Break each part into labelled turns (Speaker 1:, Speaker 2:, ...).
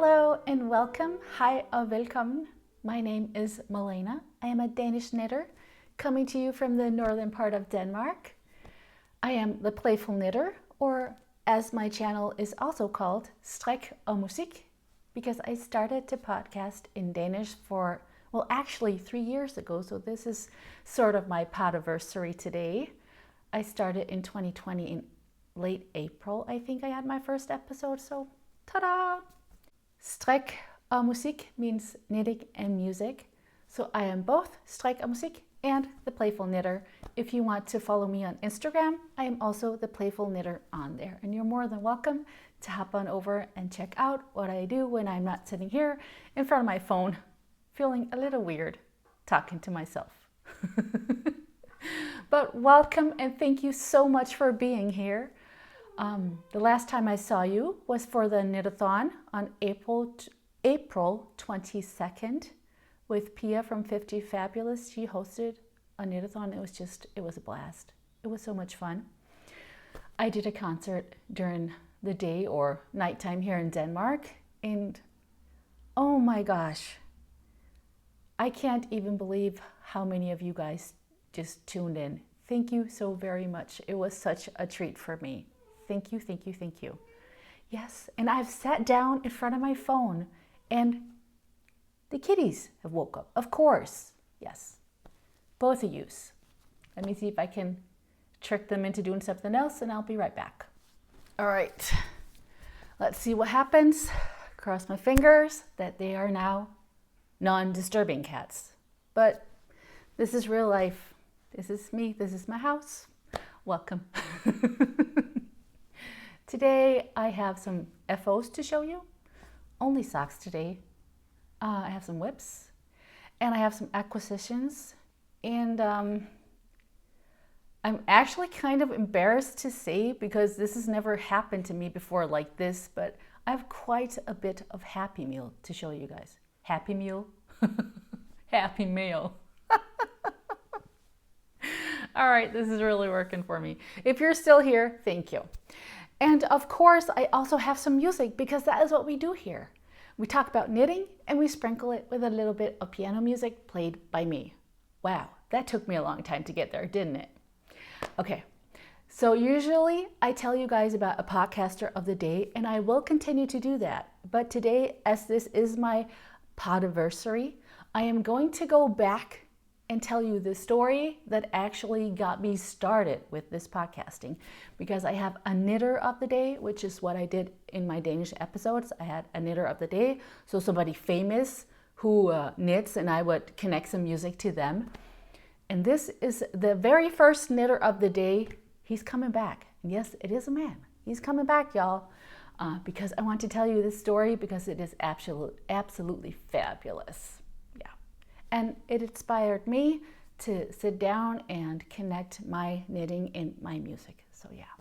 Speaker 1: Hello and welcome. Hi og velkommen. My name is Malene. I am a Danish knitter coming to you from the northern part of Denmark. I am the Playful Knitter, or as my channel is also called, Strik og Musik, because I started to podcast in Danish for, well, actually 3 years ago, so this is sort of my podiversary today. I started in 2020 in late April. I think I had my first episode, so ta-da! Strik og musik means knitting and music. So I am both Strik og musik and the Playful Knitter. If you want to follow me on Instagram, I am also the Playful Knitter on there. And you're more than welcome to hop on over and check out what I do when I'm not sitting here in front of my phone, feeling a little weird talking to myself. But welcome and thank you so much for being here. The last time I saw you was for the Knitathon on April 22nd with Pia from 50 Fabulous. She hosted a Knitathon. It was a blast. It was so much fun. I did a concert during the day or nighttime here in Denmark, and oh my gosh, I can't even believe how many of you guys just tuned in. Thank you so very much. It was such a treat for me. Thank you, thank you, thank you. Yes, and I've sat down in front of my phone and the kitties have woke up. Of course, yes. Both of yous. Let me see if I can trick them into doing something else and I'll be right back. All right, let's see what happens. Cross my fingers that they are now non-disturbing cats. But this is real life. This is me, this is my house. Welcome. Today I have some FOs to show you. Only socks today. I have some whips and I have some acquisitions, and I'm actually kind of embarrassed to say because this has never happened to me before like this, but I have quite a bit of Happy Meal to show you guys. Happy Meal? Happy Meal. All right, this is really working for me. If you're still here, thank you. And of course, I also have some music because that is what we do here. We talk about knitting and we sprinkle it with a little bit of piano music played by me. Wow, that took me a long time to get there, didn't it? Okay, so usually I tell you guys about a podcaster of the day, and I will continue to do that. But today, as this is my podiversary, I am going to go back and tell you the story that actually got me started with this podcasting, because I have a knitter of the day, which is what I did in my Danish episodes. I had a knitter of the day, so somebody famous who knits, and I would connect some music to them. And this is the very first knitter of the day. He's coming back. And yes, it is a man. He's coming back, y'all, because I want to tell you this story because it is absolutely fabulous. And it inspired me to sit down and connect my knitting and my music. So yeah.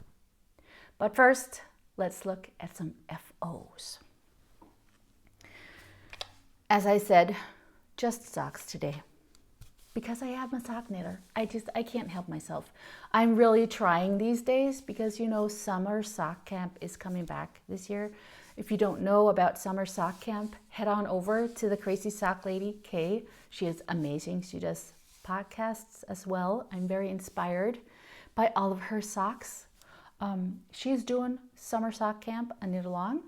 Speaker 1: But first, let's look at some FOs. As I said, just socks today. Because I am a sock knitter. I can't help myself. I'm really trying these days because, you know, summer sock camp is coming back this year. If you don't know about summer sock camp, head on over to the Crazy Sock Lady, Kay. She is amazing. She does podcasts as well. I'm very inspired by all of her socks. She's doing summer sock camp, a knit along,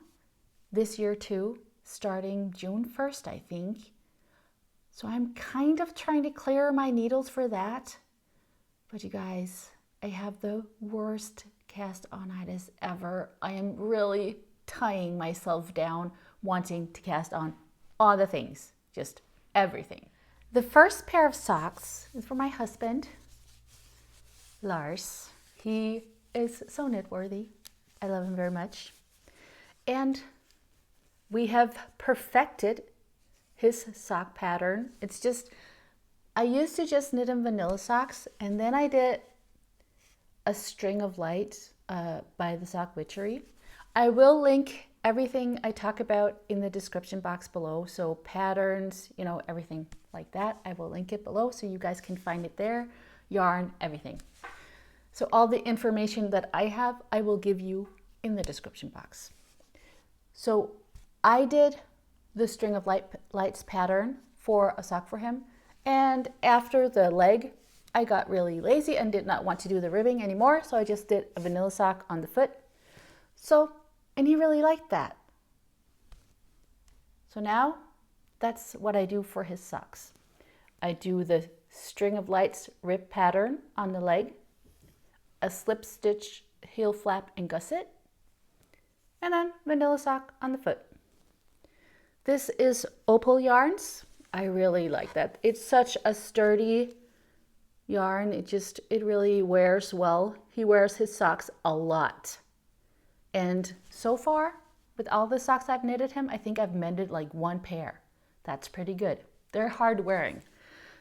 Speaker 1: this year too, starting June 1st, I think. So I'm kind of trying to clear my needles for that. But you guys, I have the worst cast-on-itis ever. I am really tying myself down, wanting to cast on all the things, just everything. The first pair of socks is for my husband, Lars. He is so knit-worthy. I love him very much. And we have perfected his sock pattern. It's just, I used to just knit him vanilla socks, and then I did a string of light by the Sock Witchery. I will link everything I talk about in the description box below. So patterns, you know, everything like that. I will link it below so you guys can find it there. Yarn, everything. So all the information that I have, I will give you in the description box. So I did the string of lights pattern for a sock for him. And after the leg, I got really lazy and did not want to do the ribbing anymore. So I just did a vanilla sock on the foot. And he really liked that. So now that's what I do for his socks. I do the string of lights rib pattern on the leg, a slip stitch heel flap and gusset, and then vanilla sock on the foot. This is Opal yarns. I really like that. It's such a sturdy yarn. It really wears well. He wears his socks a lot. And so far, with all the socks I've knitted him, I think I've mended like one pair. That's pretty good. They're hard wearing.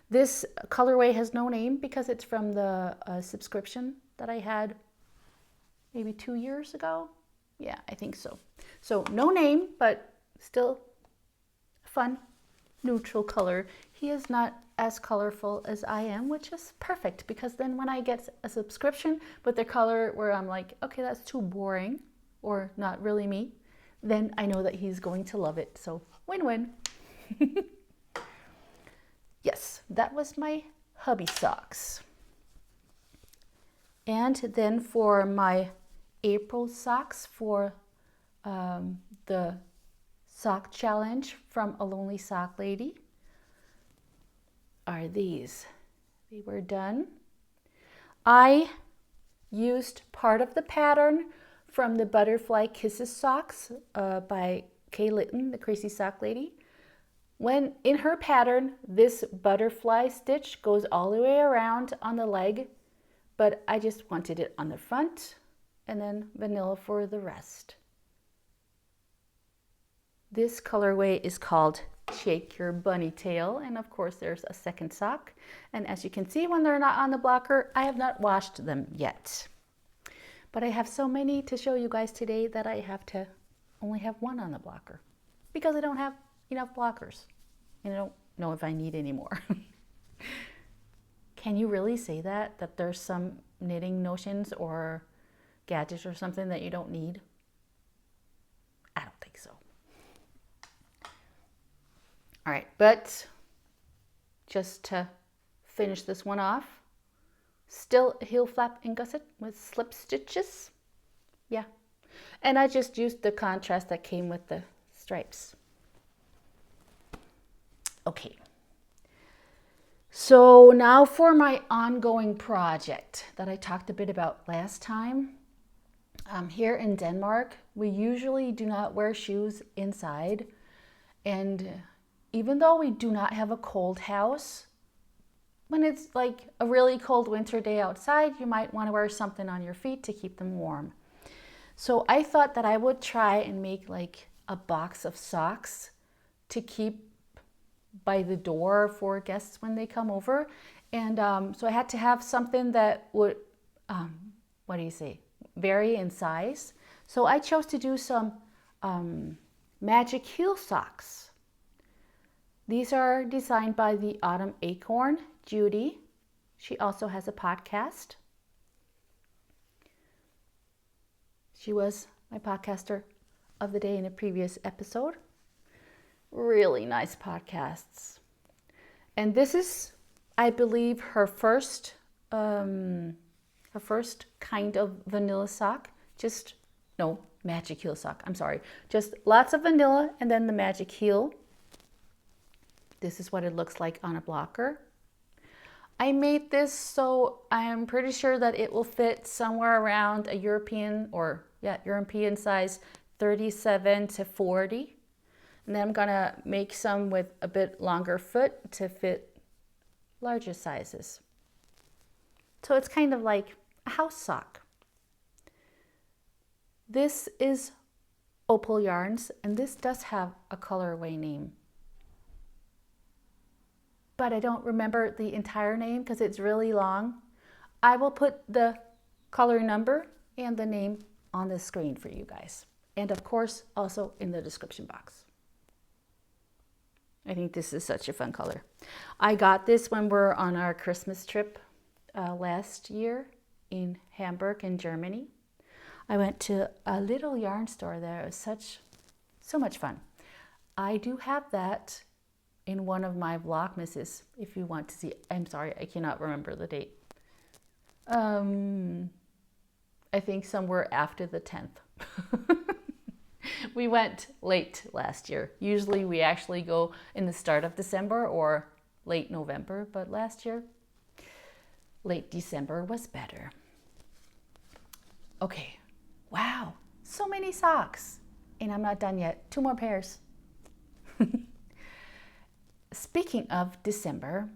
Speaker 1: This colorway has no name because it's from the subscription that I had maybe 2 years ago. Yeah, I think so. So no name, but still fun, neutral color. He is not as colorful as I am, which is perfect because then when I get a subscription with the color where I'm like, okay, that's too boring or not really me, then I know that he's going to love it. So win-win. Yes, that was my hubby socks. And then for my April socks for the sock challenge from Alonelysocklady are these. They were done. I used part of the pattern from the Butterfly Kisses socks by Kay Litton, the Crazy Sock Lady. When in her pattern, this butterfly stitch goes all the way around on the leg, but I just wanted it on the front and then vanilla for the rest. This colorway is called Shake Your Bunny Tail, and of course there's a second sock. And as you can see, when they're not on the blocker, I have not washed them yet. But I have so many to show you guys today that I have to only have one on the blocker because I don't have enough blockers and I don't know if I need any more. Can you really say that there's some knitting notions or gadgets or something that you don't need? I don't think so. All right, but just to finish this one off, still a heel flap and gusset with slip stitches. Yeah, and I just used the contrast that came with the stripes. Okay, so now for my ongoing project that I talked a bit about last time. Here in Denmark, we usually do not wear shoes inside, and even though we do not have a cold house, when it's like a really cold winter day outside, you might want to wear something on your feet to keep them warm. So I thought that I would try and make like a box of socks to keep by the door for guests when they come over. And so I had to have something that would, vary in size. So I chose to do some magic heel socks. These are designed by the Autumn Acorn, Judy. She also has a podcast. She was my podcaster of the day in a previous episode. Really nice podcasts. And this is, I believe, her first kind of vanilla sock. Magic heel sock. I'm sorry. Just lots of vanilla and then the magic heel. This is what it looks like on a blocker. I made this so I'm pretty sure that it will fit somewhere around a European size 37 to 40. And then I'm gonna make some with a bit longer foot to fit larger sizes. So it's kind of like a house sock. This is Opal Yarns, and this does have a colorway name. But I don't remember the entire name because it's really long. I will put the color number and the name on the screen for you guys. And of course, also in the description box. I think this is such a fun color. I got this when we were on our Christmas trip last year in Hamburg in Germany. I went to a little yarn store there. It was so much fun. I do have that in one of my Vlogmases, if you want to see. I'm sorry, I cannot remember the date. I think somewhere after the 10th. We went late last year. Usually we actually go in the start of December or late November, but last year, late December was better. Okay, wow, so many socks. And I'm not done yet. 2 more pairs. Speaking of December,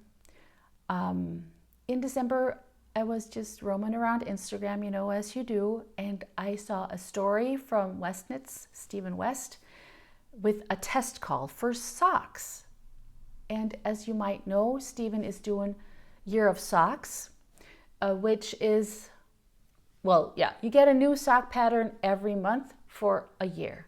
Speaker 1: in December, I was just roaming around Instagram, you know, as you do, and I saw a story from Westnitz, Stephen West, with a test call for socks. And as you might know, Stephen is doing Year of Socks, which is, well, yeah, you get a new sock pattern every month for a year.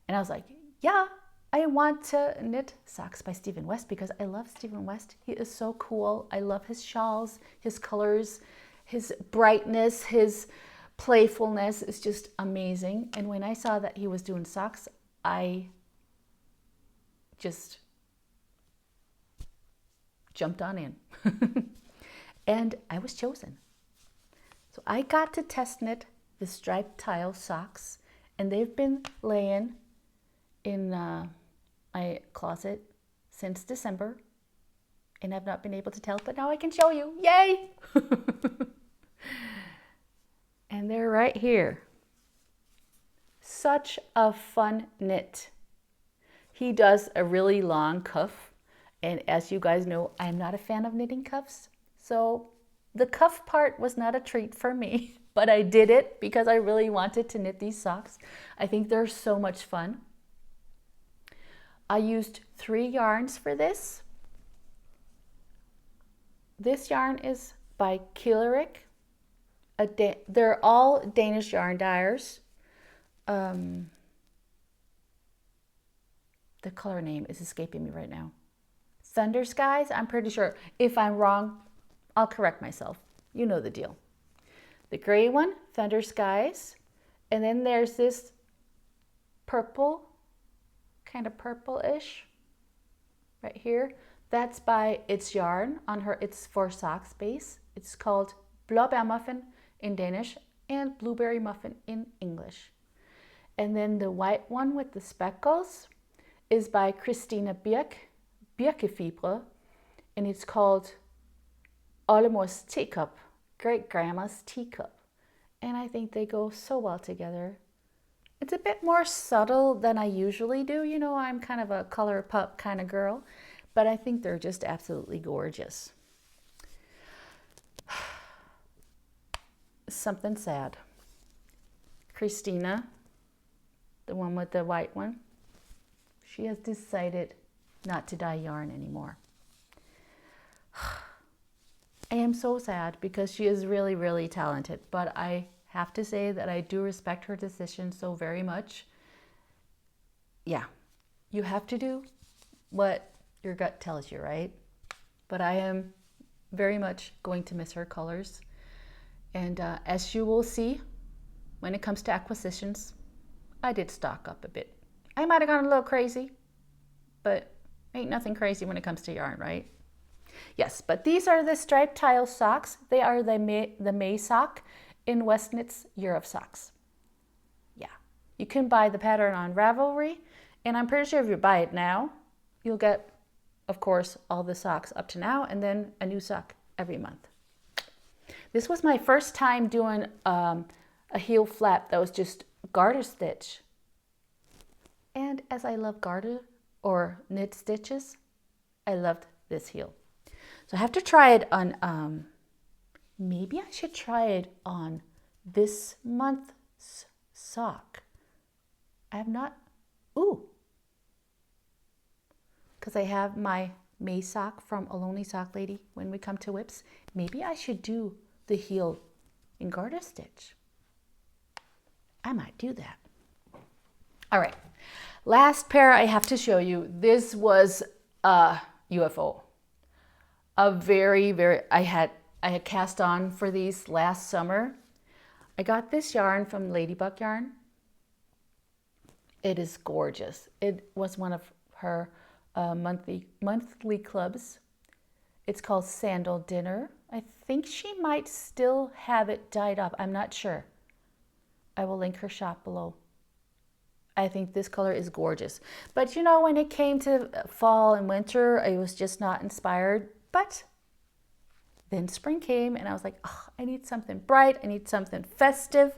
Speaker 1: And I was like, yeah, I want to knit socks by Stephen West because I love Stephen West. He is so cool. I love his shawls, his colors, his brightness, his playfulness is just amazing. And when I saw that he was doing socks, I just jumped on in. And I was chosen. So I got to test knit the striped tile socks, and they've been laying in my closet since December, and I've not been able to tell, but now I can show you. Yay! And they're right here. Such a fun knit. He does a really long cuff, and as you guys know, I'm not a fan of knitting cuffs, so the cuff part was not a treat for me, but I did it because I really wanted to knit these socks. I think they're so much fun. I used 3 yarns for this. This yarn is by Bykiilerich. They're all Danish yarn dyers. The color name is escaping me right now. Thunder Skies, I'm pretty sure. If I'm wrong, I'll correct myself. You know the deal. The gray one, Thunder Skies. And then there's this purple, kind of purple-ish, right here. That's by It's Yarn on her It's for Socks base. It's called Blåbærmuffin in Danish and Blueberry Muffin in English. And then the white one with the speckles is by Christina Birkefibre, and it's called Oldemors tekop, Great Grandma's teacup. And I think they go so well together. It's a bit more subtle than I usually do. You know, I'm kind of a color pup kind of girl, but I think they're just absolutely gorgeous. Something sad. Christina, the one with the white one, she has decided not to dye yarn anymore. I am so sad because she is really, really talented, but I have to say that I do respect her decision so very much. Yeah, you have to do what your gut tells you, right? But I am very much going to miss her colors. And as you will see, when it comes to acquisitions, I did stock up a bit. I might have gone a little crazy, but ain't nothing crazy when it comes to yarn, right? Yes, but these are the striped tile socks. They are the May sock in Westnitz Year of Socks. Yeah, you can buy the pattern on Ravelry, and I'm pretty sure if you buy it now, you'll get, of course, all the socks up to now, and then a new sock every month. This was my first time doing a heel flap that was just garter stitch. And as I love garter or knit stitches, I loved this heel. So I have to try it on, maybe I should try it on this month's sock. I have not, because I have my May sock from Alonelysocklady when we come to whips. Maybe I should do the heel in garter stitch. I might do that. All right, last pair I have to show you. This was a UFO. A very, I had cast on for these last summer. I got this yarn from Ladybug Yarn. It is gorgeous. It was one of her monthly clubs. It's called Sandal Dinner. I think she might still have it dyed up. I'm not sure. I will link her shop below. I think this color is gorgeous. But you know, when it came to fall and winter, I was just not inspired. But then spring came and I was like, oh, I need something bright. I need something festive.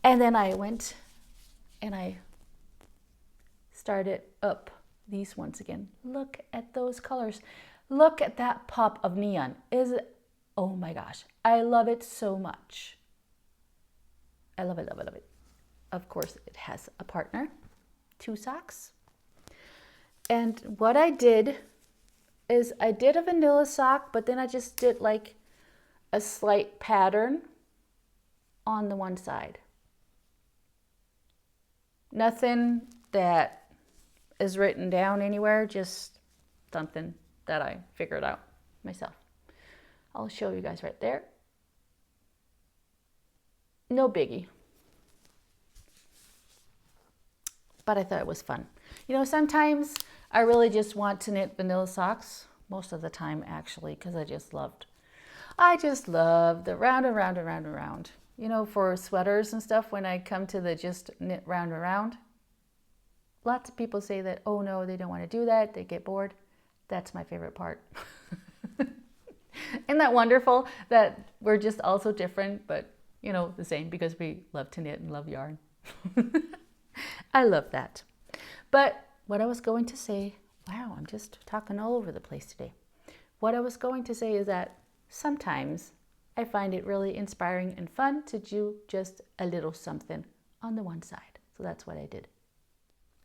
Speaker 1: And then I went and I started up these ones again. Look at those colors. Look at that pop of neon. Is it? Oh my gosh. I love it so much. I love it, love it, love it. Of course, it has a partner, 2 socks. And what I did is I did a vanilla sock, but then I just did like a slight pattern on the one side. Nothing that is written down anywhere, just something that I figured out myself. I'll show you guys right there. No biggie. But I thought it was fun. You know, sometimes I really just want to knit vanilla socks. Most of the time, actually, because I just love the round and round and round and round. You know, for sweaters and stuff, when I come to the just knit round and round, lots of people say that, oh no, they don't want to do that. They get bored. That's my favorite part. Isn't that wonderful that we're just also different, but, you know, the same because we love to knit and love yarn. I love that. But what I was going to say, wow, I'm just talking all over the place today. What I was going to say is that sometimes I find it really inspiring and fun to do just a little something on the one side. So that's what I did.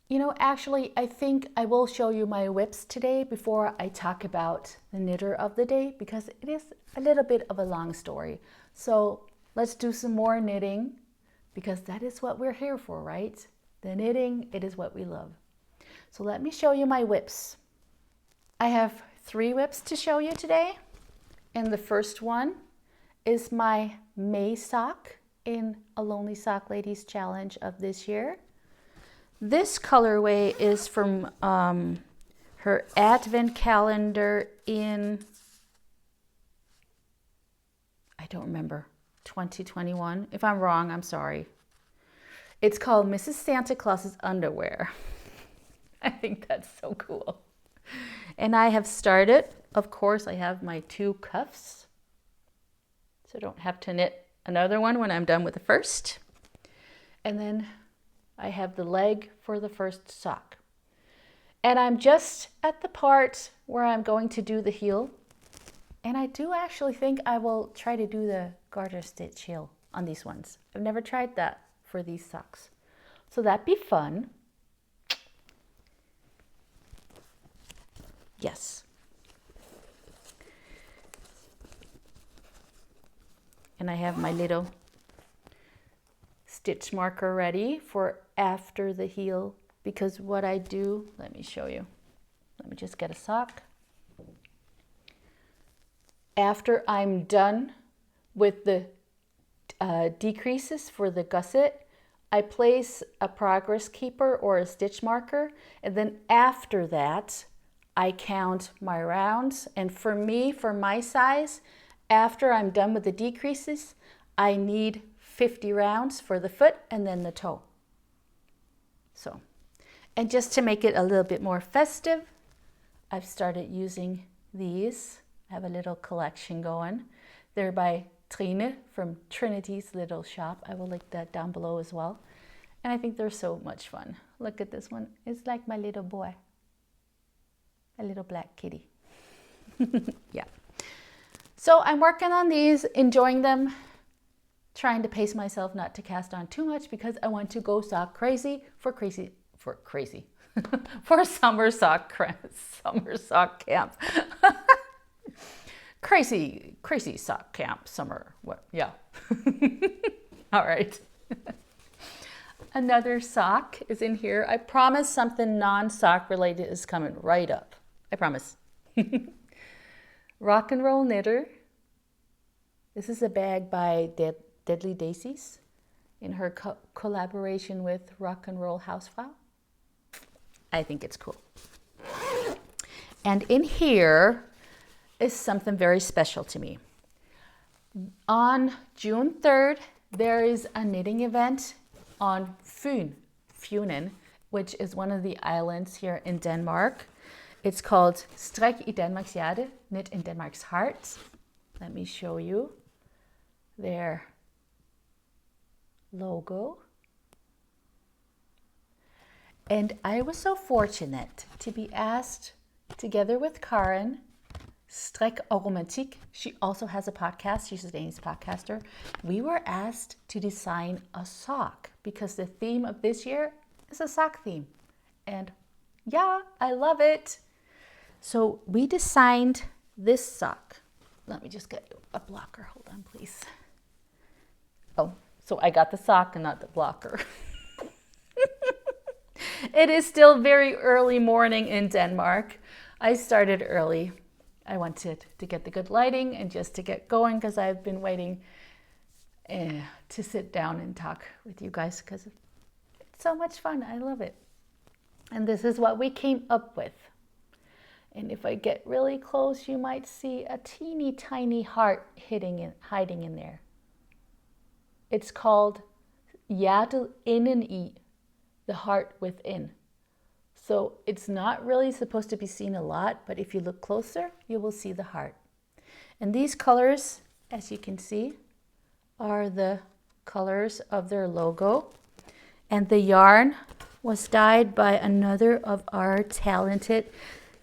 Speaker 1: You know, actually, I think I will show you my whips today before I talk about the knitter of the day, because it is a little bit of a long story. So let's do some more knitting, because that is what we're here for, right? The knitting, it is what we love. So let me show you my whips. I have 3 whips to show you today. And the first one is my May sock in Alonelysocklady's challenge of this year. This colorway is from her advent calendar in, I don't remember, 2021. If I'm wrong, I'm sorry. It's called Mrs. Santa Claus's Underwear. I think that's so cool. And I have started, of course, I have my 2 cuffs. So I don't have to knit another one when I'm done with the first. And then I have the leg for the first sock. And I'm just at the part where I'm going to do the heel. And I do actually think I will try to do the garter stitch heel on these ones. I've never tried that for these socks. So that'd be fun. Yes. And I have my little stitch marker ready for after the heel, because what I do, let me show you. Let me just get a sock. After I'm done with the decreases for the gusset, I place a progress keeper or a stitch marker, and then after that I count my rounds. And for me, for my size, after I'm done with the decreases, I need 50 rounds for the foot and then the toe. So, and just to make it a little bit more festive, I've started using these. I have a little collection going. They're by Trine from Trinity's Little Shop. I will link that down below as well. And I think they're so much fun. Look at this one. It's like my little boy. A little black kitty. Yeah. So I'm working on these, enjoying them, trying to pace myself not to cast on too much because I want to go sock crazy for summer sock camp. Crazy sock camp summer. What? Yeah. All right. Another sock is in here. I promise something non-sock related is coming right up. I promise. Rock and Roll Knitter. This is a bag by Deadly Daisies. in her collaboration with Rock and Roll Hausfrau. I think it's cool. And in here is something very special to me. On June 3rd, there is a knitting event on Funen, which is one of the islands here in Denmark. It's called Strik i Danmarks Hjerte, Knit in Denmark's Heart. Let me show you their logo. And I was so fortunate to be asked, together with Karen, Strik og Romantik, she also has a podcast, she's a Danish podcaster. We were asked to design a sock because the theme of this year is a sock theme. And yeah, I love it. So we designed this sock. Let me just get a blocker, hold on please. Oh, so I got the sock and not the blocker. It is still very early morning in Denmark. I started early. I wanted to get the good lighting and just to get going because I've been waiting to sit down and talk with you guys because it's so much fun. I love it. And this is what we came up with. And if I get really close, you might see a teeny tiny heart hiding in there. It's called Hjerte indeni, the heart within. So it's not really supposed to be seen a lot, but if you look closer, you will see the heart. And these colors, as you can see, are the colors of their logo. And the yarn was dyed by another of our talented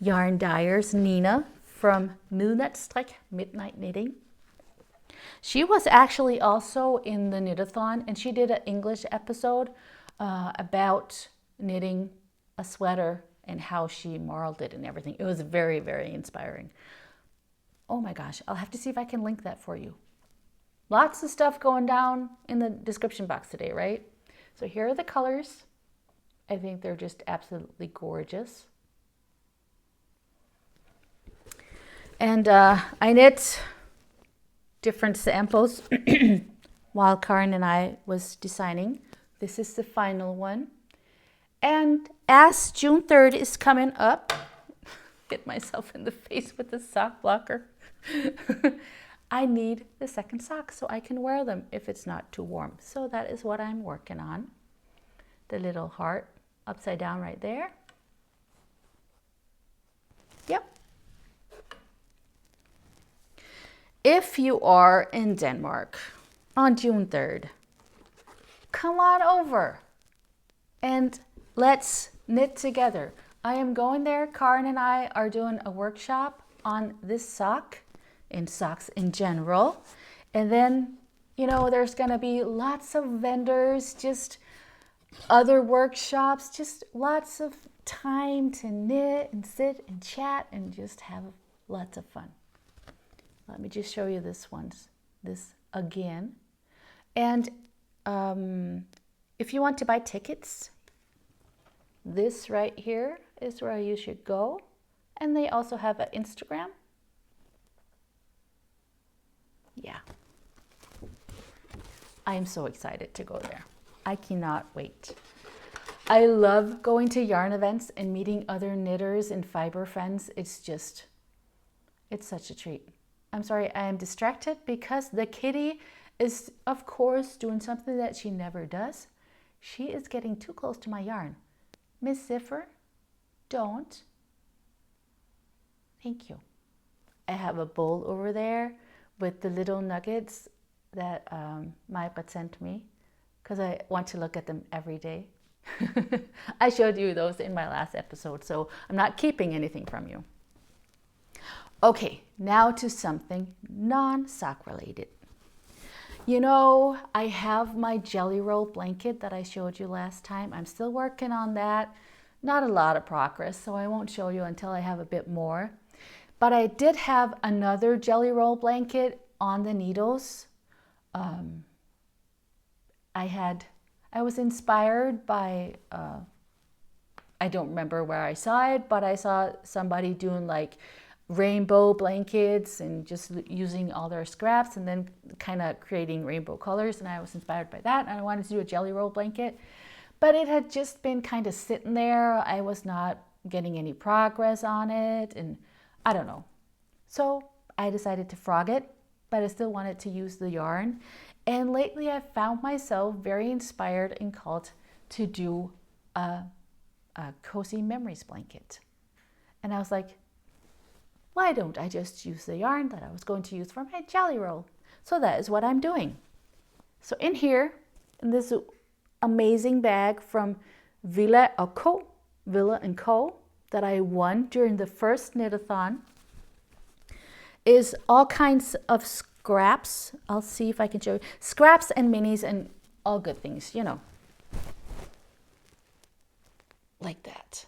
Speaker 1: yarn dyers, Nina, from Midnatsstrik, Midnight Knitting. She was actually also in the Knitathon, and she did an English episode about knitting a sweater and how she marled it and everything. It was very, very inspiring. Oh my gosh, I'll have to see if I can link that for you. Lots of stuff going down in the description box today, right? So here are the colors. I think they're just absolutely gorgeous. And I knit different samples while Karen and I was designing. This is the final one. And as June 3rd is coming up, hit myself in the face with the sock blocker. I need the second sock so I can wear them if it's not too warm. So that is what I'm working on. The little heart upside down right there. Yep. If you are in Denmark on June 3rd, come on over and let's knit together. I am going there. Karen and I are doing a workshop on this sock and socks in general. And then, you know, there's going to be lots of vendors, just other workshops, just lots of time to knit and sit and chat and just have lots of fun. Let me just show you this again. And if you want to buy tickets, this right here is where you should go. And they also have an Instagram. Yeah. I am so excited to go there. I cannot wait. I love going to yarn events and meeting other knitters and fiber friends. It's such a treat. I'm sorry, I am distracted because the kitty is, of course, doing something that she never does. She is getting too close to my yarn. Miss Ziffer, don't. Thank you. I have a bowl over there with the little nuggets that Maibrit sent me because I want to look at them every day. I showed you those in my last episode, so I'm not keeping anything from you. Okay, now to something non-sock related. You know, I have my jelly roll blanket that I showed you last time. I'm still working on that. Not a lot of progress, so I won't show you until I have a bit more. But I did have another jelly roll blanket on the needles. I was inspired by, I don't remember where I saw it, but I saw somebody doing like rainbow blankets and just using all their scraps and then kind of creating rainbow colors. And I was inspired by that. And I wanted to do a jelly roll blanket, but it had just been kind of sitting there. I was not getting any progress on it, and I don't know. So I decided to frog it, but I still wanted to use the yarn. And lately I've found myself very inspired and called to do a cozy memories blanket. And I was like, why don't I just use the yarn that I was going to use for my jelly roll? So that is what I'm doing. So in here, in this amazing bag from Villa & Co, that I won during the first knit-a-thon, is all kinds of scraps. I'll see if I can show you. Scraps and minis and all good things, you know. Like that.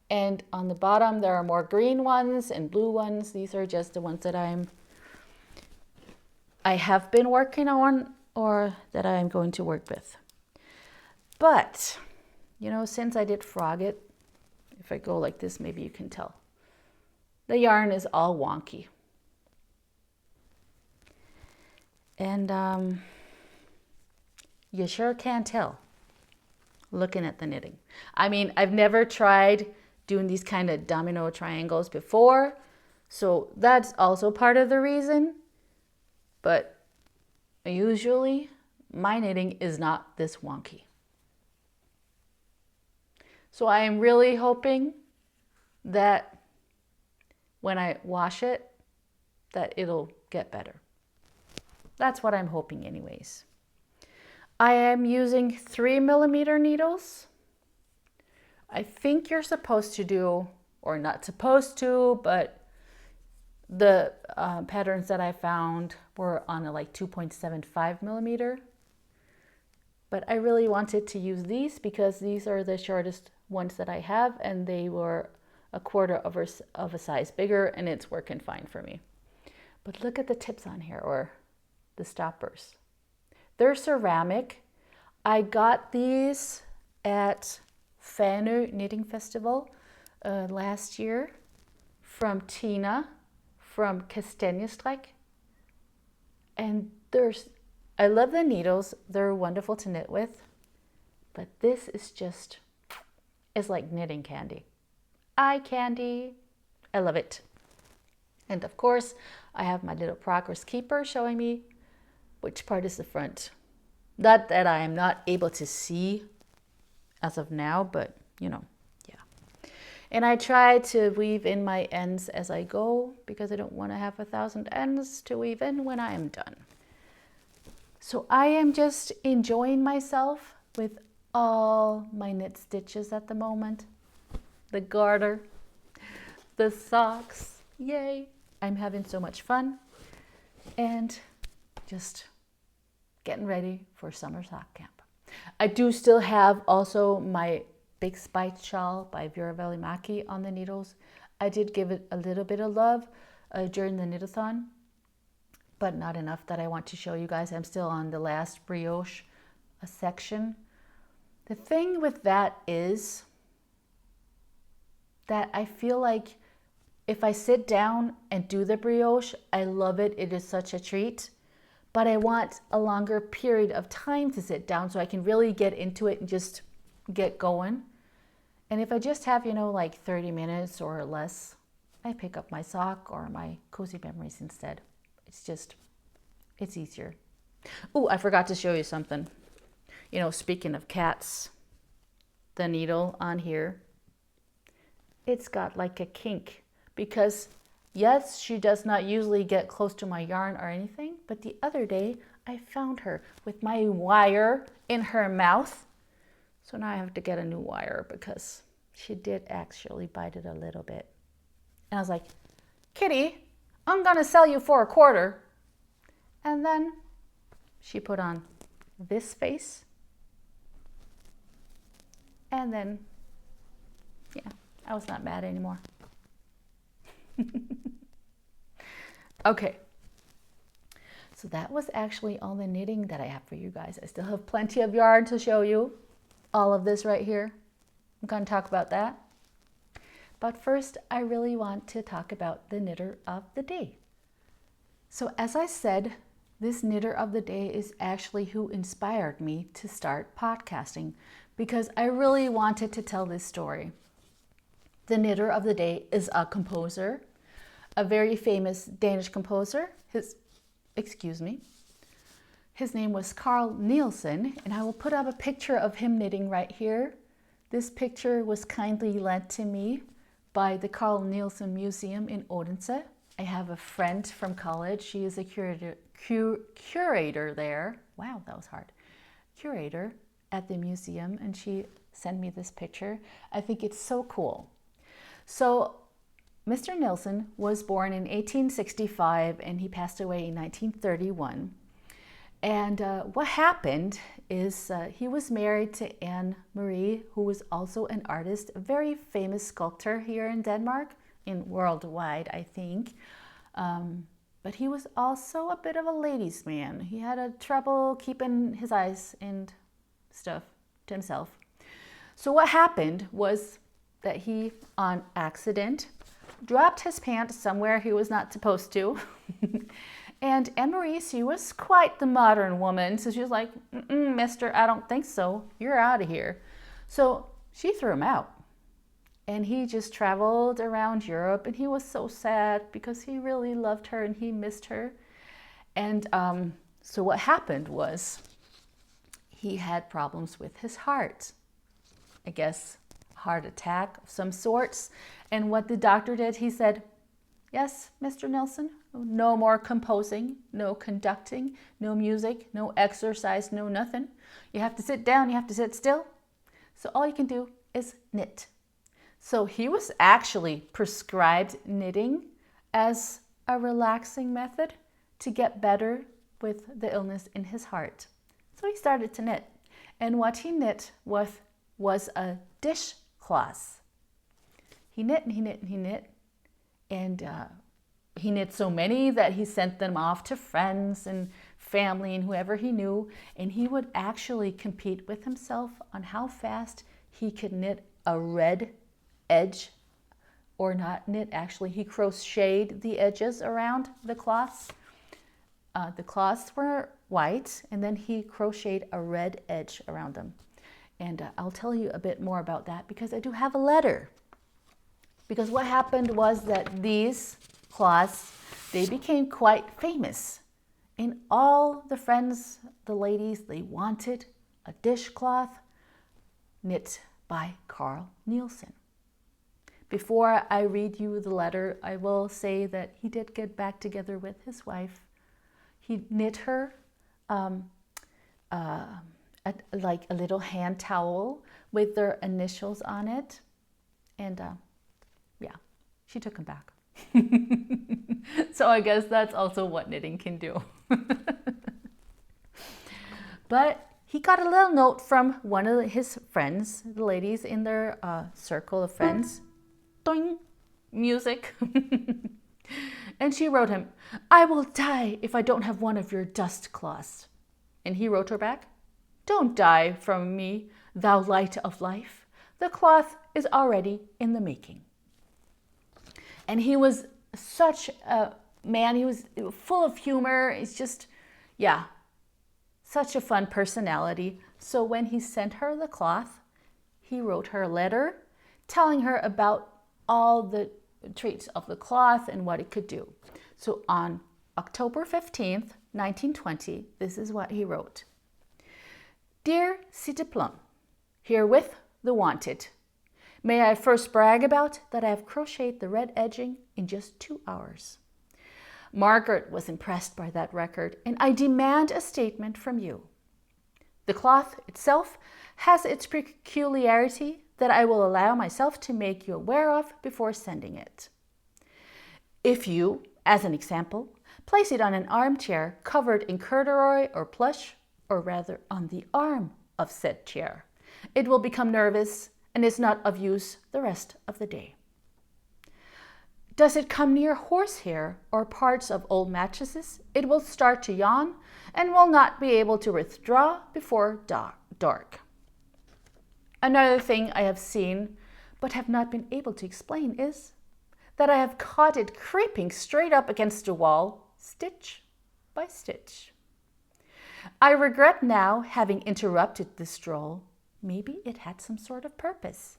Speaker 1: And on the bottom there are more green ones and blue ones. These are just the ones that I have been working on or that I'm going to work with. But, you know, since I did frog it, if I go like this, maybe you can tell. The yarn is all wonky. And you sure can tell looking at the knitting. I mean, I've never tried doing these kind of domino triangles before, so that's also part of the reason. But usually my knitting is not this wonky. So I am really hoping that when I wash it, that it'll get better. That's what I'm hoping anyways. I am using 3mm needles. I think you're supposed to do, or not supposed to, but the patterns that I found were on a like 2.75mm. But I really wanted to use these because these are the shortest ones that I have, and they were a quarter of a size bigger, and it's working fine for me. But look at the tips on here, or the stoppers. They're ceramic. I got these at Fanø Knitting Festival last year from Tina from Strik. And I love the needles. They're wonderful to knit with. But this is just, it's like knitting candy. Eye candy. I love it. And of course, I have my little progress keeper showing me which part is the front. Not that I am not able to see as of now, but you know, yeah. And I try to weave in my ends as I go because I don't want to have 1,000 ends to weave in when I am done. So I am just enjoying myself with all my knit stitches at the moment. The garter, the socks, yay. I'm having so much fun and just getting ready for summer sock camp. I do still have also my big spiked shawl by Vera Välimäki on the needles. I did give it a little bit of love during the knit-a-thon, but not enough that I want to show you guys. I'm still on the last brioche section. The thing with that is that I feel like if I sit down and do the brioche, I love it. It is such a treat. But I want a longer period of time to sit down so I can really get into it and just get going. And if I just have, you know, like 30 minutes or less, I pick up my sock or my cozy memories instead. It's easier. Oh, I forgot to show you something. You know, speaking of cats, the needle on here, it's got like a kink because yes, she does not usually get close to my yarn or anything, but the other day I found her with my wire in her mouth. So now I have to get a new wire because she did actually bite it a little bit. And I was like, Kitty, I'm gonna sell you for $0.25. And then she put on this face. And then, yeah, I was not mad anymore. Okay, so that was actually all the knitting that I have for you guys. I still have plenty of yarn to show you. All of this right here. I'm going to talk about that. But first, I really want to talk about the knitter of the day. So as I said, this knitter of the day is actually who inspired me to start podcasting, because I really wanted to tell this story. The knitter of the day is a composer, a very famous Danish composer. His name was Carl Nielsen, and I will put up a picture of him knitting right here. This picture was kindly lent to me by the Carl Nielsen Museum in Odense. I have a friend from college. She is a curator there. Wow, that was hard. Curator at the museum, and she sent me this picture. I think it's so cool. So Mr. Nielsen was born in 1865 and he passed away in 1931. And what happened is he was married to Anne Marie, who was also an artist, a very famous sculptor here in Denmark, and worldwide, I think. But he was also a bit of a ladies' man. He had trouble keeping his eyes and stuff to himself. So what happened was that he, on accident, dropped his pants somewhere he was not supposed to. And Anne-Marie, she was quite the modern woman, so she was like, mister, I don't think so. You're out of here. So she threw him out. And he just traveled around Europe, and he was so sad because he really loved her and he missed her. And so what happened was he had problems with his heart. I guess heart attack of some sorts. And what the doctor did, he said, yes, Mr. Nielsen, no more composing, no conducting, no music, no exercise, no nothing. You have to sit down, you have to sit still. So all you can do is knit. So he was actually prescribed knitting as a relaxing method to get better with the illness in his heart. So he started to knit. And what he knit was a dishcloth. He knit and he knit and he knit. And he knit so many that he sent them off to friends and family and whoever he knew. And he would actually compete with himself on how fast he could knit a red edge, or not knit, actually. He crocheted the edges around the cloths. The cloths were white, and then he crocheted a red edge around them. And I'll tell you a bit more about that because I do have a letter. Because what happened was that these cloths, they became quite famous. And all the friends, the ladies, they wanted a dishcloth knit by Carl Nielsen. Before I read you the letter, I will say that he did get back together with his wife. He knit her like a little hand towel with their initials on it. And yeah, she took him back. So I guess that's also what knitting can do. But he got a little note from one of his friends, the ladies in their circle of friends. Doing music. And she wrote him, I will die if I don't have one of your dust cloths. And he wrote her back, don't die from me, thou light of life. The cloth is already in the making. And he was such a man. He was full of humor. It's just, yeah, such a fun personality. So when he sent her the cloth, he wrote her a letter telling her about all the traits of the cloth and what it could do. So on October 15th, 1920, this is what he wrote. Dear Citiplum, herewith the wanted. May I first brag about that I have crocheted the red edging in just 2 hours. Margaret was impressed by that record, and I demand a statement from you. The cloth itself has its peculiarity that I will allow myself to make you aware of before sending it. If you, as an example, place it on an armchair covered in corduroy or plush, or rather on the arm of said chair, it will become nervous and is not of use the rest of the day. Does it come near horsehair or parts of old mattresses, it will start to yawn and will not be able to withdraw before dark. Another thing I have seen, but have not been able to explain is that I have caught it creeping straight up against the wall, stitch by stitch. I regret now having interrupted the stroll. Maybe it had some sort of purpose.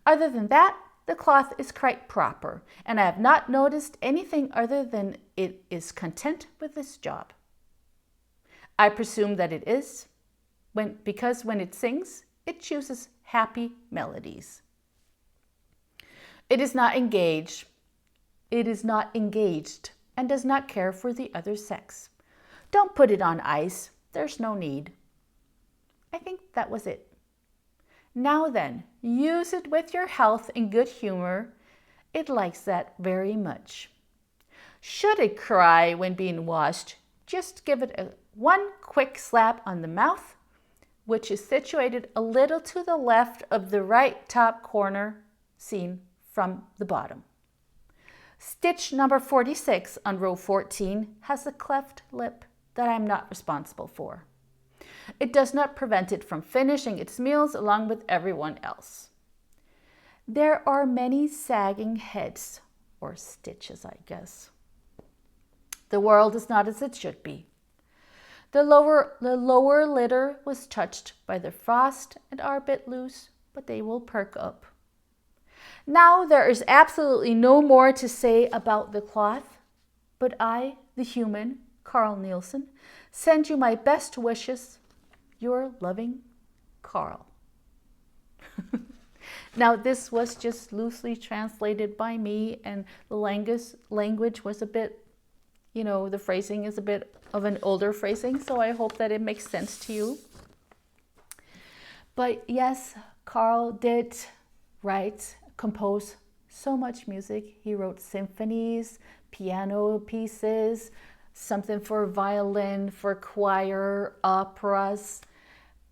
Speaker 1: Other than that, the cloth is quite proper, and I have not noticed anything other than it is content with this job. I presume that it is, because when it sings, it chooses happy melodies. It is not engaged and does not care for the other sex. Don't put it on ice. There's no need. I think that was it. Now then, use it with your health and good humor. It likes that very much. Should it cry when being washed, just give it one quick slap on the mouth, which is situated a little to the left of the right top corner, seen from the bottom. Stitch number 46 on row 14 has a cleft lip that I'm not responsible for. It does not prevent it from finishing its meals along with everyone else. There are many sagging heads, or stitches, I guess. The world is not as it should be. The lower litter was touched by the frost and are a bit loose, but they will perk up. Now there is absolutely no more to say about the cloth, but I, the human, Carl Nielsen, send you my best wishes. Your loving, Carl. Now this was just loosely translated by me, and the language was a bit, the phrasing is a bit of an older phrasing, so I hope that it makes sense to you. But yes, Carl did compose so much music. He wrote symphonies, piano pieces, something for violin, for choir, operas.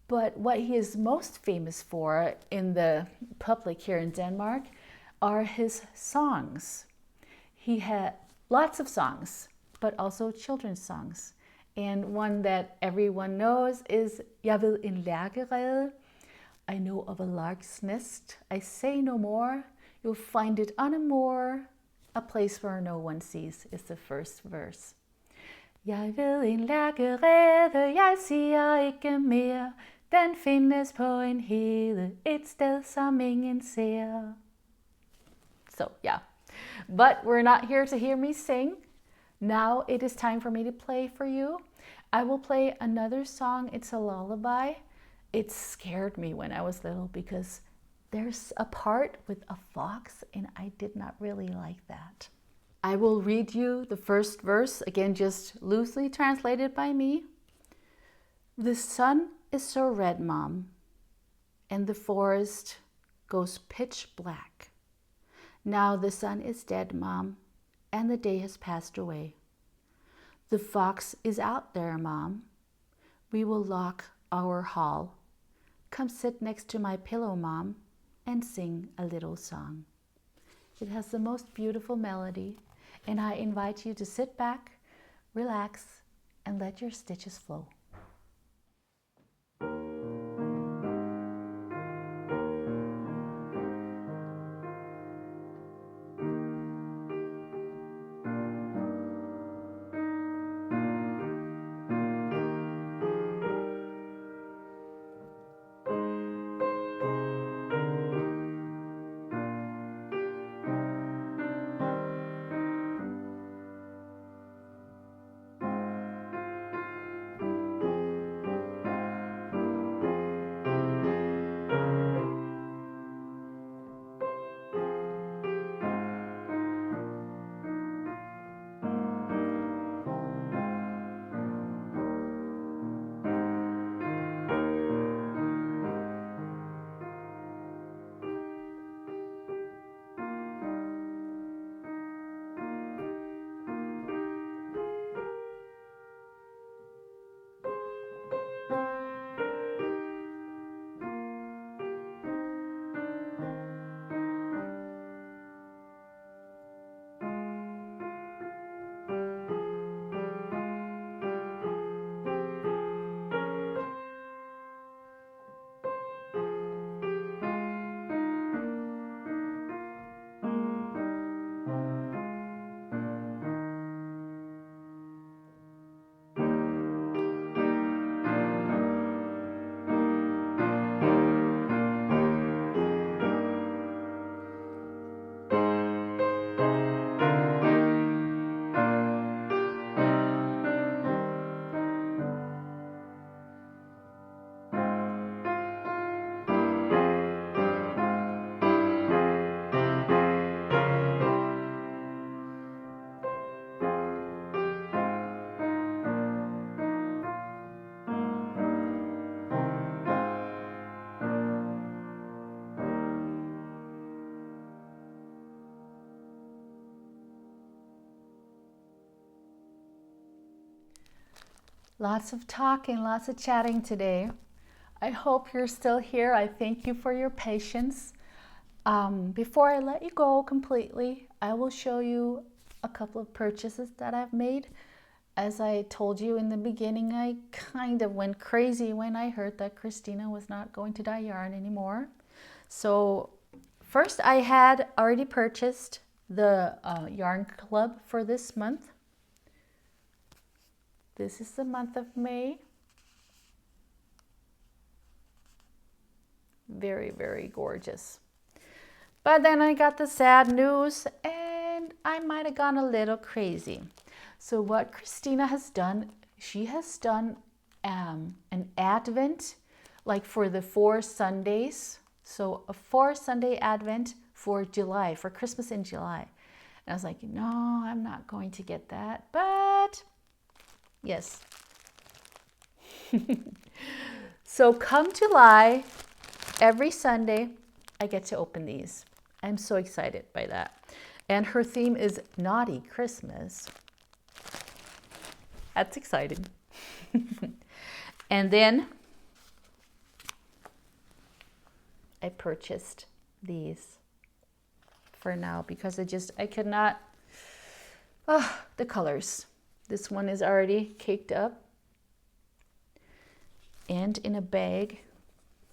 Speaker 1: But what he is most famous for in the public here in Denmark are his songs. He had lots of songs, but also children's songs. And one that everyone knows is Jeg ved en lærkerede. I know of a lark's nest. I say no more. You'll find it on a moor. A place where no one sees is the first verse. Jeg ved en lærkerede, jeg siger ikke mere. Den findes på en hede, et sted som ingen ser. So yeah, but we're not here to hear me sing. Now it is time for me to play for you. I will play another song. It's a lullaby. It scared me when I was little because there's a part with a fox and I did not really like that. I will read you the first verse, again just loosely translated by me. The sun is so red, Mom, and the forest goes pitch black. Now the sun is dead, Mom, and the day has passed away. The fox is out there, Mom. We will lock our hall. Come sit next to my pillow, Mom, and sing a little song. It has the most beautiful melody, and I invite you to sit back, relax, and let your stitches flow. Lots of talking, lots of chatting today. I hope you're still here. I thank you for your patience. Before I let you go completely, I will show you a couple of purchases that I've made. As I told you in the beginning, I kind of went crazy when I heard that Christina was not going to dye yarn anymore. So first, I had already purchased the yarn club for this month. This is the month of May. Very, very gorgeous. But then I got the sad news and I might have gone a little crazy. So what Christina has done, she has done an Advent, like for the 4 Sundays. So a 4 Sunday Advent for July, for Christmas in July. And I was like, no, I'm not going to get that. But yes. So come July, every Sunday, I get to open these. I'm so excited by that. And her theme is Naughty Christmas. That's exciting. And then I purchased these for now because I could not, the colors. This one is already caked up and in a bag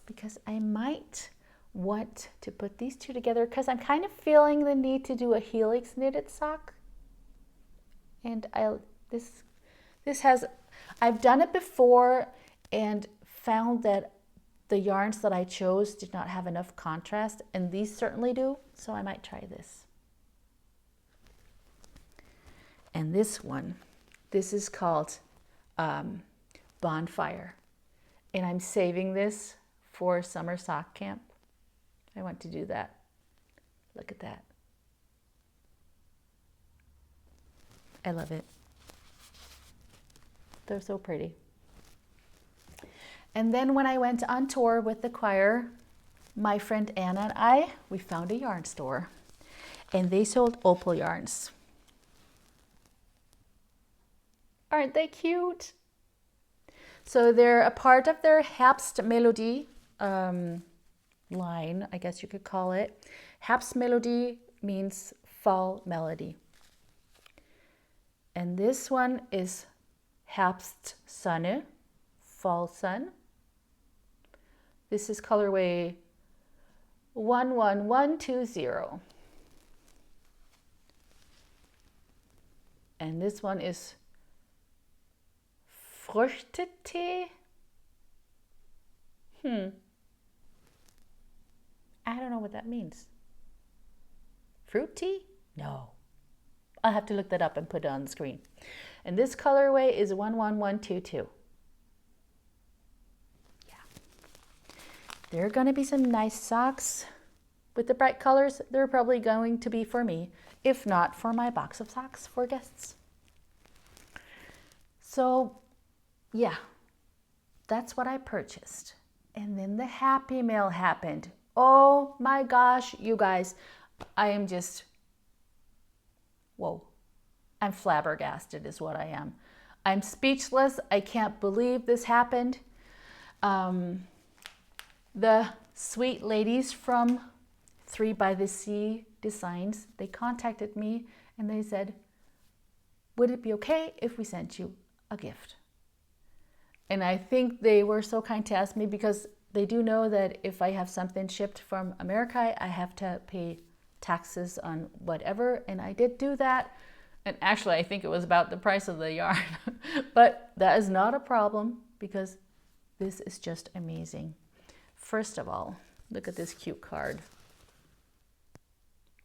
Speaker 1: because I might want to put these two together because I'm kind of feeling the need to do a helix knitted sock. And I've done it before and found that the yarns that I chose did not have enough contrast, and these certainly do, so I might try this. And this one, this is called Bonfire, and I'm saving this for summer sock camp. I want to do that. Look at that. I love it. They're so pretty. And then when I went on tour with the choir, my friend Anna and we found a yarn store and they sold Opal yarns. Aren't they cute? So they're a part of their Herbst Melody line, I guess you could call it. Herbst Melody means fall melody. And this one is Herbst Sonne, fall sun. This is colorway 11120. And this one is Früchtetee. I don't know what that means. Fruit tea? No. I'll have to look that up and put it on the screen. And this colorway is 11122. Yeah. There are going to be some nice socks with the bright colors. They're probably going to be for me, if not for my box of socks for guests. So, yeah, that's what I purchased. And then the Happy Mail happened. Oh my gosh, you guys, I am just, whoa. I'm flabbergasted is what I am. I'm speechless. I can't believe this happened. The sweet ladies from 3 by the Sea Designs, they contacted me and they said, would it be okay if we sent you a gift? And I think they were so kind to ask me because they do know that if I have something shipped from America, I have to pay taxes on whatever. And I did do that. And actually, I think it was about the price of the yarn. But that is not a problem because this is just amazing. First of all, look at this cute card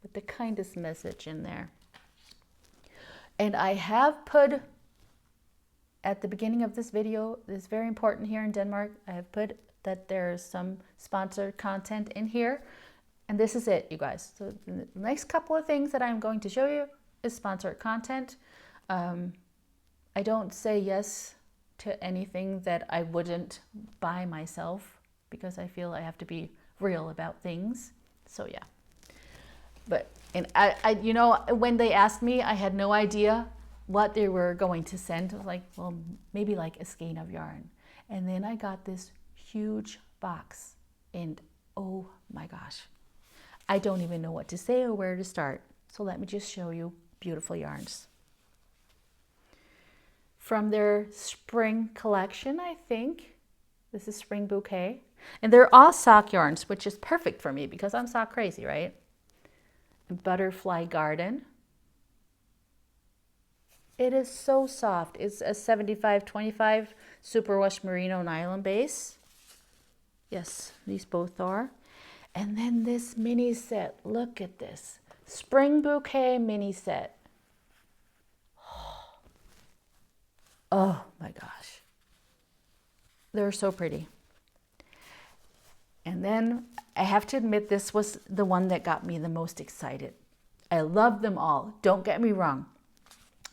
Speaker 1: with the kindest message in there. And I have put at the beginning of this video, this is very important here in Denmark, I have put that there's some sponsored content in here. And this is it, you guys. So the next couple of things that I'm going to show you is sponsored content. I don't say yes to anything that I wouldn't buy myself because I feel I have to be real about things. So yeah. But and I you know, when they asked me, I had no idea what they were going to send. I was like, well, maybe like a skein of yarn. And then I got this huge box, and oh my gosh, I don't even know what to say or where to start. So let me just show you beautiful yarns. From their spring collection, I think. This is Spring Bouquet. And they're all sock yarns, which is perfect for me because I'm sock crazy, right? Butterfly Garden. It is so soft. It's a 75-25 superwash merino nylon base. Yes, these both are. And then this mini set. Look at this. Spring Bouquet mini set. Oh my gosh. They're so pretty. And then I have to admit, this was the one that got me the most excited. I love them all, don't get me wrong.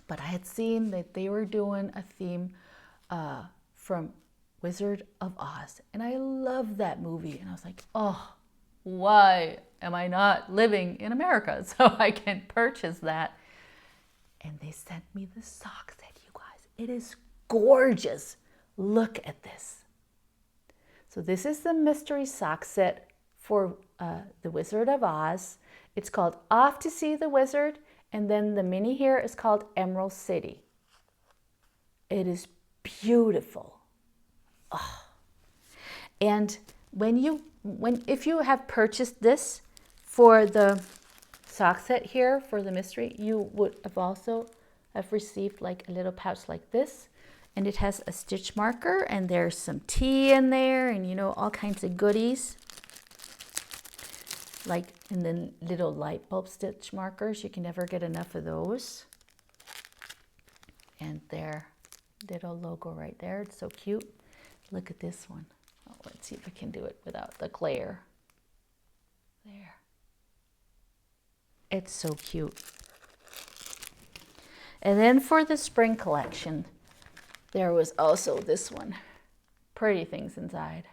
Speaker 1: But I had seen that they were doing a theme from Wizard of Oz. And I love that movie. And I was like, oh, why am I not living in America so I can purchase that? And they sent me the sock set, you guys. It is gorgeous. Look at this. So this is the mystery sock set for the Wizard of Oz. It's called Off to See the Wizard. And then the mini here is called Emerald City. It is beautiful. Oh. And if you have purchased this for the sock set here for the mystery, you would have also have received like a little pouch like this. And it has a stitch marker, and there's some tea in there, and you know, all kinds of goodies. Like in the little light bulb stitch markers, you can never get enough of those. And their little logo right there, it's so cute. Look at this one. Oh, let's see if I can do it without the glare. There. It's so cute. And then for the spring collection, there was also this one. Pretty things inside.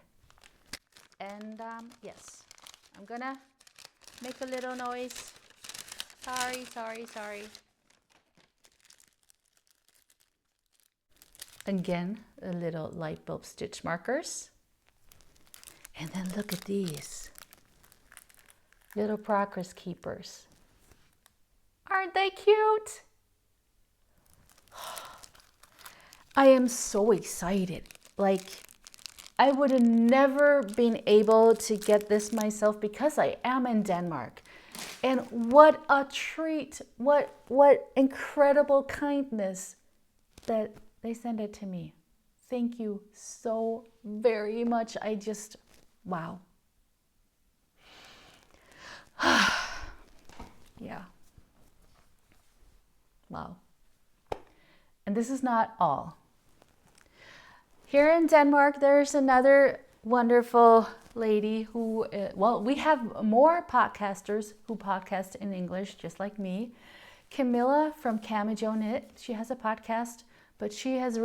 Speaker 1: And yes, I'm gonna make a little noise. Sorry. Again, a little light bulb stitch markers. And then look at these. Little progress keepers. Aren't they cute? I am so excited. Like, I would have never been able to get this myself because I am in Denmark. And what a treat. What incredible kindness that they send it to me. Thank you so very much. I just, wow. Yeah. Wow. And this is not all. Here in Denmark, there's another wonderful lady who, well, we have more podcasters who podcast in English, just like me. Camilla from Camajo Knit, she has a podcast, but she has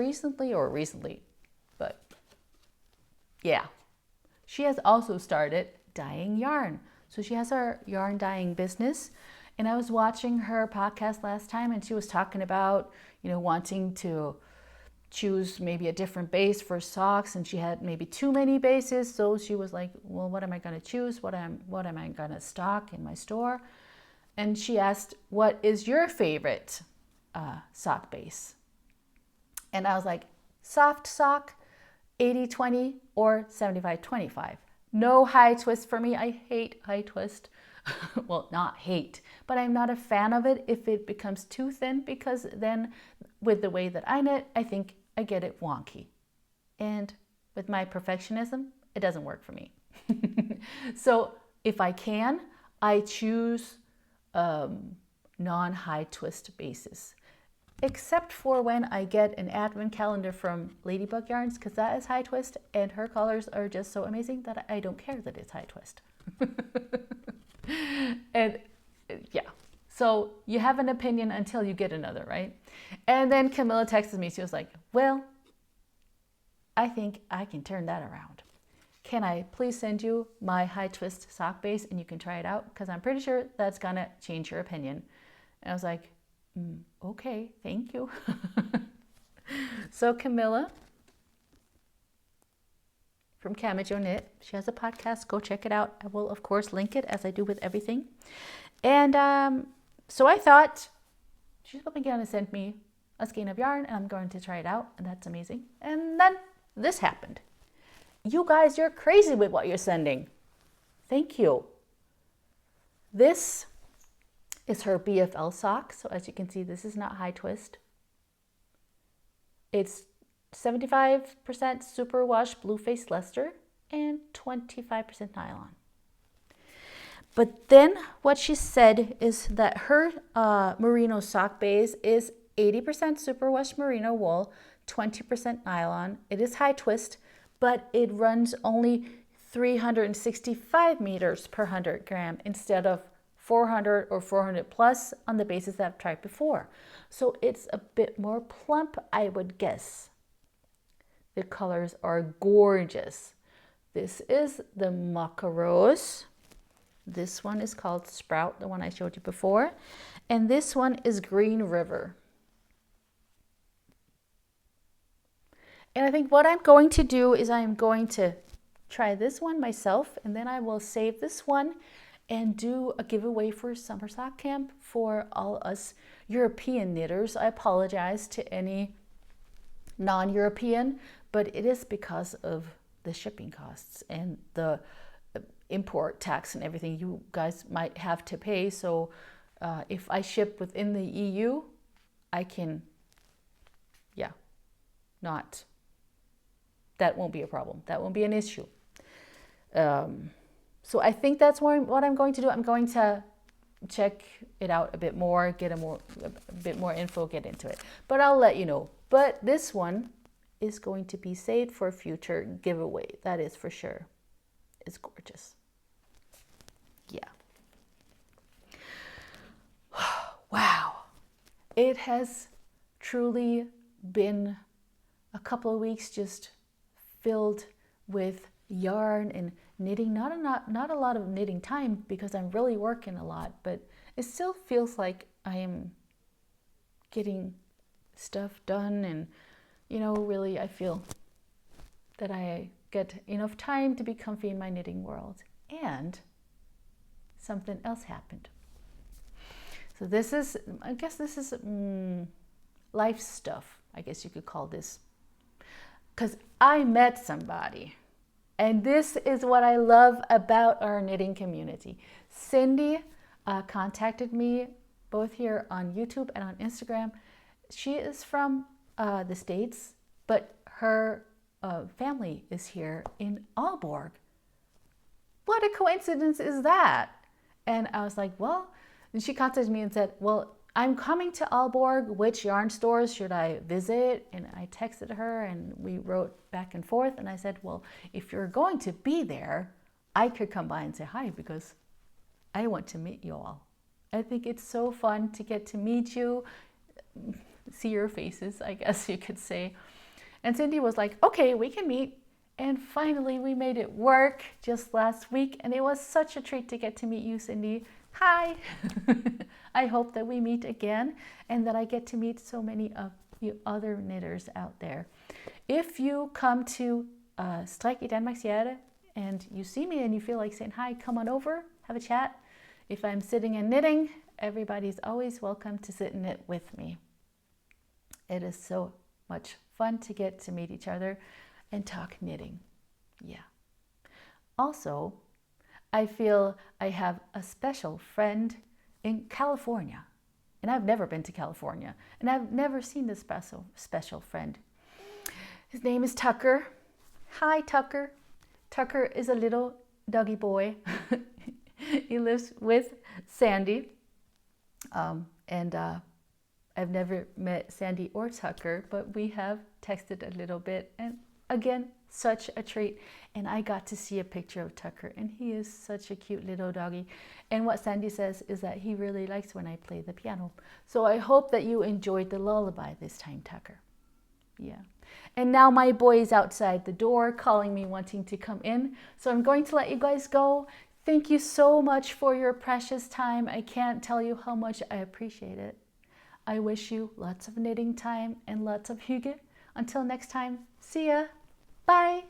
Speaker 1: but yeah, she has also started dyeing yarn. So she has her yarn dyeing business. And I was watching her podcast last time, and she was talking about, you know, wanting to choose maybe a different base for socks, and she had maybe too many bases. So she was like, well, what am I going to choose? What am I going to stock in my store? And she asked, what is your favorite sock base? And I was like, soft sock, 80-20 or 75-25. No high twist for me. I hate high twist. Well, not hate, but I'm not a fan of it if it becomes too thin, because then with the way that I knit, I think I get it wonky. And with my perfectionism, it doesn't work for me. So if I can, I choose non-high twist bases. Except for when I get an advent calendar from Ladybug Yarns, because that is high twist, and her colors are just so amazing that I don't care that it's high twist. And yeah, so you have an opinion until you get another, right? And then Camilla texted me. She was like, well, I think I can turn that around. Can I please send you my high twist sock base and you can try it out? Because I'm pretty sure that's gonna change your opinion. And I was like, Okay, thank you. So Camilla from Camajo Knit, she has a podcast. Go check it out. I will, of course, link it as I do with everything. And so I thought she's probably going to send me a skein of yarn and I'm going to try it out. And that's amazing. And then this happened. You guys, you're crazy with what you're sending. Thank you. This is her BFL sock. So as you can see, this is not high twist. It's 75% superwash blue face Leicester and 25% nylon. But then what she said is that her merino sock base is 80% superwash merino wool, 20% nylon. It is high twist, but it runs only 365 meters per 100 gram instead of 400 or 400 plus on the bases that I've tried before. So it's a bit more plump, I would guess. The colors are gorgeous. This is the Maca Rose. This one is called Sprout, the one I showed you before. And this one is Green River. And I think what I'm going to do is I'm going to try this one myself, and then I will save this one and do a giveaway for Summer Sock Camp for all us European knitters. I apologize to any non-European, but it is because of the shipping costs and the import tax and everything you guys might have to pay. So if I ship within the EU, I can, that won't be a problem. That won't be an issue. So I think that's what I'm going to do. I'm going to check it out a bit more, get a bit more info, get into it. But I'll let you know. But this one is going to be saved for a future giveaway. That is for sure. It's gorgeous. Yeah. Wow. It has truly been a couple of weeks just filled with yarn and knitting. Not a lot of knitting time because I'm really working a lot, but it still feels like I am getting stuff done, and really I feel that I get enough time to be comfy in my knitting world. And something else happened. So this is, I guess this is life stuff, I guess you could call this, because I met somebody. And this is what I love about our knitting community. Cindy contacted me both here on YouTube and on Instagram. She is from the States, but her family is here in Aalborg. What a coincidence is that? And I was like, well, and she contacted me and said, well, I'm coming to Aalborg. Which yarn stores should I visit? And I texted her and we wrote back and forth. And I said, well, if you're going to be there, I could come by and say hi because I want to meet you all. I think it's so fun to get to meet you, see your faces, I guess you could say. And Cindy was like, okay, we can meet. And finally we made it work just last week. And it was such a treat to get to meet you, Cindy. Hi. I hope that we meet again and that I get to meet so many of you other knitters out there. If you come to Strik i Danmarks Hjerte and you see me and you feel like saying hi, come on over, have a chat. If I'm sitting and knitting, everybody's always welcome to sit and knit with me. It is so much fun to get to meet each other and talk knitting. Yeah. Also, I feel I have a special friend in California, and I've never been to California, and I've never seen this special friend. His name is Tucker. Hi, Tucker. Tucker is a little doggy boy. He lives with Sandy, and I've never met Sandy or Tucker, but we have texted a little bit, and again, such a treat. And I got to see a picture of Tucker, and he is such a cute little doggy. And what Sandy says is that he really likes when I play the piano. So I hope that you enjoyed the lullaby this time, Tucker. Yeah. And now my boy is outside the door calling me, wanting to come in. So I'm going to let you guys go. Thank you so much for your precious time. I can't tell you how much I appreciate it. I wish you lots of knitting time and lots of hygge. Until next time, see ya. Bye.